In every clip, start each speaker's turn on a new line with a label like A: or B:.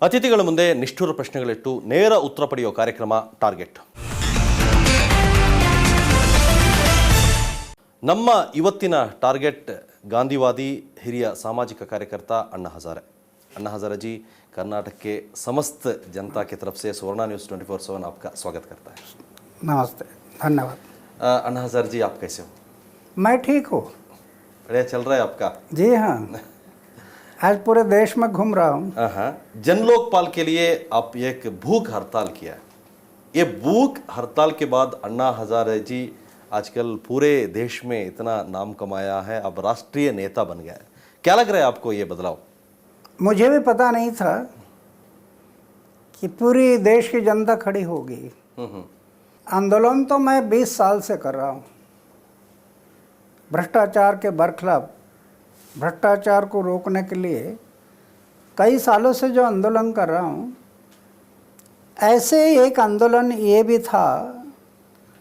A: ಅತಿಥಿಗಳ ಮುಂದೆ ನಿಷ್ಠುರ ಪ್ರಶ್ನೆಗಳಿಟ್ಟು ನೇರ ಉತ್ತರ ಪಡೆಯುವ ಕಾರ್ಯಕ್ರಮ ಟಾರ್ಗೆಟ್. ನಮ್ಮ ಇವತ್ತಿನ ಟಾರ್ಗೆಟ್ ಗಾಂಧಿವಾದಿ ಹಿರಿಯ ಸಾಮಾಜಿಕ ಕಾರ್यकर्ता अन्ना हज़ारे. अन्ना हज़ारे जी, कर्नाटक के समस्त जनता की तरफ से सुवर्णा न्यूज़ 24/7 आपका स्वागत करता है.
B: नमस्ते, धन्यवाद.
A: अन्ना हज़ारे जी, आप कैसे हो?
B: मैं ठीक हूँ.
A: बढ़िया चल रहा है आपका?
B: जी हाँ, आज पूरे देश में घूम रहा हूँ.
A: जन लोकपाल के लिए आप एक भूख हड़ताल किया है. ये भूख हड़ताल के बाद अन्ना हज़ारे जी आजकल पूरे देश में इतना नाम कमाया है, अब राष्ट्रीय नेता बन गया है. क्या लग रहा है आपको ये बदलाव?
B: मुझे भी पता नहीं था कि पूरी देश की जनता खड़ी होगी. आंदोलन तो मैं 20 साल से कर रहा हूँ. भ्रष्टाचार के बरखिलाफ, भ्रष्टाचार को रोकने के लिए कई सालों से जो आंदोलन कर रहा हूँ, ऐसे एक आंदोलन ये भी था.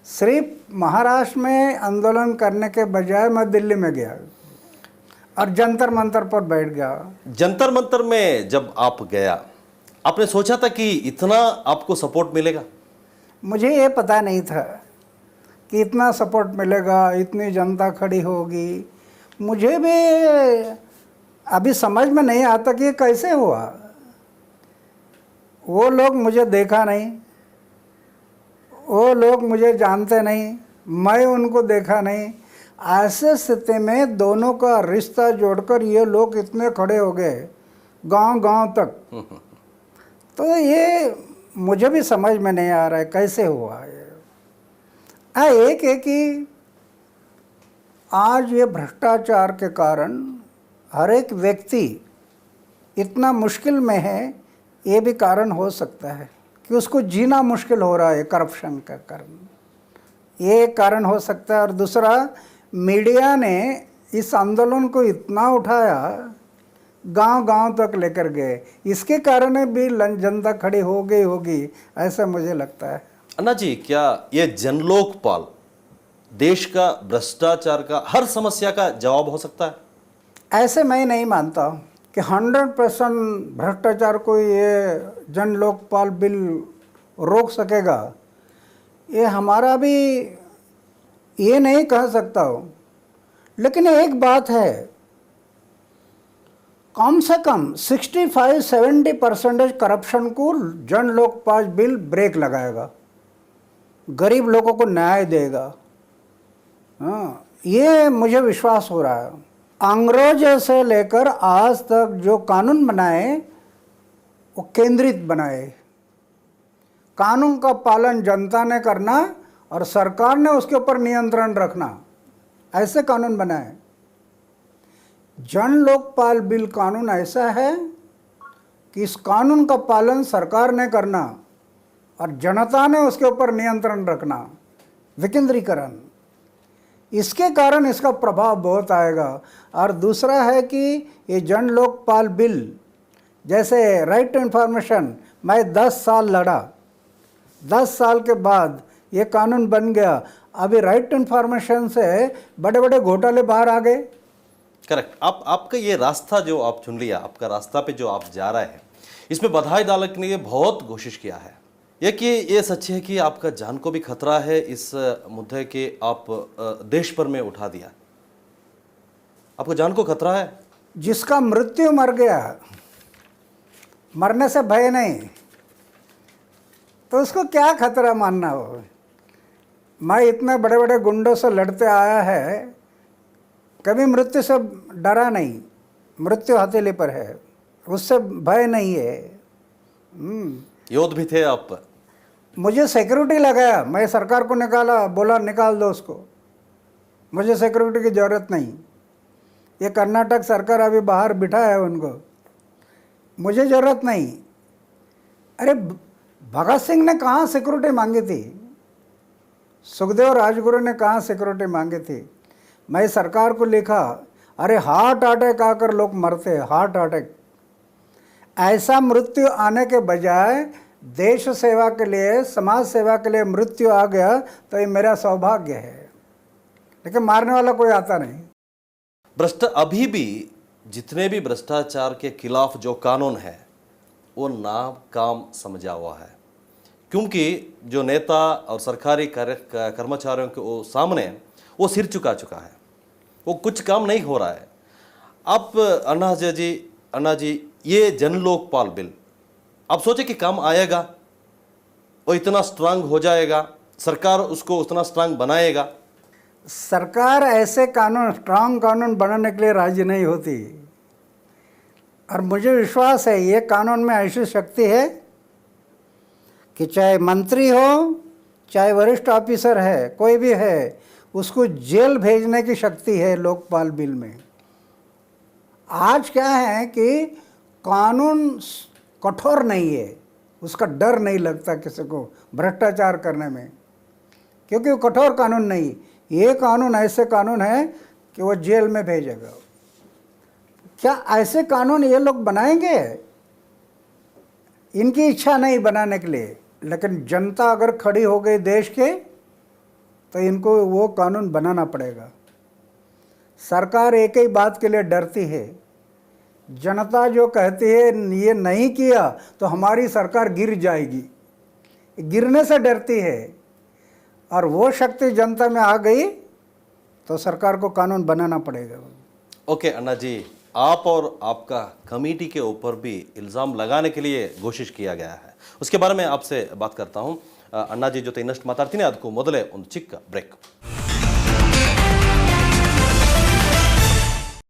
B: सिर्फ महाराष्ट्र में आंदोलन करने के बजाय मैं दिल्ली में गया और जंतर मंतर पर बैठ गया.
A: जंतर मंतर में जब आप गया, आपने सोचा था कि इतना आपको सपोर्ट मिलेगा?
B: मुझे ये पता नहीं था कि इतना सपोर्ट मिलेगा, इतनी जनता खड़ी होगी. मुझे भी अभी समझ में नहीं आता कि ये कैसे हुआ. वो लोग मुझे देखा नहीं, वो लोग मुझे जानते नहीं, मैं उनको देखा नहीं. ऐसे स्थिति में दोनों का रिश्ता जोड़कर ये लोग इतने खड़े हो गए गांव-गांव तक. तो ये मुझे भी समझ में नहीं आ रहा है कैसे हुआ ये. एक है कि आज ये भ्रष्टाचार के कारण हर एक व्यक्ति इतना मुश्किल में है, ये भी कारण हो सकता है कि उसको जीना मुश्किल हो रहा है करप्शन का कारण. ये एक कारण हो सकता है. और दूसरा, मीडिया ने इस आंदोलन को इतना उठाया, गांव-गांव तक लेकर गए, इसके कारण भी जनता खड़ी हो गई होगी, ऐसा मुझे लगता है.
A: अन्ना जी, क्या ये जनलोकपाल देश का भ्रष्टाचार का हर समस्या का जवाब हो सकता है?
B: ऐसे मैं नहीं मानता हूँ कि 100% भ्रष्टाचार को ये जन लोकपाल बिल रोक सकेगा. ये हमारा भी ये नहीं कह सकता हूँ. लेकिन एक बात है, कम से कम 65-70% करप्शन को जन लोकपाल बिल ब्रेक लगाएगा, गरीब लोगों को न्याय देगा. हाँ, ये मुझे विश्वास हो रहा है. अंग्रेजों से लेकर आज तक जो कानून बनाए वो केंद्रित बनाए. कानून का पालन जनता ने करना और सरकार ने उसके ऊपर नियंत्रण रखना, ऐसे कानून बनाए. जन लोकपाल बिल कानून ऐसा है कि इस कानून का पालन सरकार ने करना और जनता ने उसके ऊपर नियंत्रण रखना, विकेंद्रीकरण. इसके कारण इसका प्रभाव बहुत आएगा. और दूसरा है कि ये जन लोकपाल बिल, जैसे राइट टू इन्फॉर्मेशन, मैं 10 साल लड़ा, 10 साल के बाद ये कानून बन गया. अभी राइट टू इन्फॉर्मेशन से बड़े बड़े घोटाले बाहर आ गए.
A: करेक्ट. आपका ये रास्ता जो आप चुन लिया, आपका रास्ता पे जो आप जा रहे हैं, इसमें बधाई डालने के लिए बहुत कोशिश किया है. ये सच है कि आपका जान को भी खतरा है इस मुद्दे के आप देश भर में उठा दिया. आपको जान को खतरा है?
B: जिसका मृत्यु मर गया, मरने से भय नहीं, तो उसको क्या खतरा मानना हो. मैं इतने बड़े बड़े गुंडों से लड़ते आया है, कभी मृत्यु से डरा नहीं. मृत्यु हथेली पर है, उससे भय नहीं है.
A: योद्ध भी थे आप.
B: मुझे सिक्योरिटी लगाया, मैं सरकार को निकाला, बोला निकाल दो उसको, मुझे सिक्योरिटी की ज़रूरत नहीं. ये कर्नाटक सरकार अभी बाहर बिठा है उनको, मुझे ज़रूरत नहीं. अरे भगत सिंह ने कहाँ सिक्योरिटी मांगी थी, सुखदेव राजगुरु ने कहाँ सिक्योरिटी मांगी थी. मैं सरकार को लिखा, अरे हार्ट अटैक आकर लोग मरते हैं, हार्ट अटैक. ऐसा मृत्यु आने के बजाय देश सेवा के लिए, समाज सेवा के लिए मृत्यु आ गया तो ये मेरा सौभाग्य है. लेकिन मारने वाला कोई आता नहीं.
A: अभी भी जितने भी भ्रष्टाचार के खिलाफ जो कानून है, वो नाकाम समझा हुआ है, क्योंकि जो नेता और सरकारी कर्मचारियों के वो सामने वो सिर चुका है, वो कुछ काम नहीं हो रहा है। आप अन्ना जी ये जन लोकपाल बिल आप सोचे कि काम आएगा, वो इतना स्ट्रांग हो जाएगा, सरकार उसको उतना स्ट्रांग बनाएगा?
B: सरकार ऐसे कानून, स्ट्रांग कानून बनाने के लिए राजी नहीं होती। और मुझे विश्वास है ये कानून में ऐसी शक्ति है कि चाहे मंत्री हो, चाहे वरिष्ठ ऑफिसर है, कोई भी है, उसको जेल भेजने की शक्ति है लोकपाल बिल में। आज क्या है कि कानून कठोर नहीं है, उसका डर नहीं लगता किसी को भ्रष्टाचार करने में, क्योंकि वो कठोर कानून नहीं। ये कानून ऐसे कानून है कि वो जेल में भेजेगा। क्या ऐसे कानून ये लोग बनाएंगे? इनकी इच्छा नहीं बनाने के लिए, लेकिन जनता अगर खड़ी हो गई देश के, तो इनको वो कानून बनाना पड़ेगा। सरकार एक ही बात के लिए डरती है, जनता जो कहती है ये नहीं किया तो हमारी सरकार गिर जाएगी, गिरने से डरती है। और वो शक्ति जनता में आ गई तो सरकार को कानून बनाना पड़ेगा।
A: ओके अन्ना जी, आप और आपका कमेटी के ऊपर भी इल्ज़ाम लगाने के लिए घोषित किया गया है, उसके बारे में आपसे बात करता हूं। अन्ना जी, जो ಇನ್ನಷ್ಟು ಮಾತಾಡ್ತೀನಿ ಅದಕ್ಕೂ ಮೊದಲೇ ಒಂದು ಚಿಕ್ಕ ಬ್ರೇಕ್।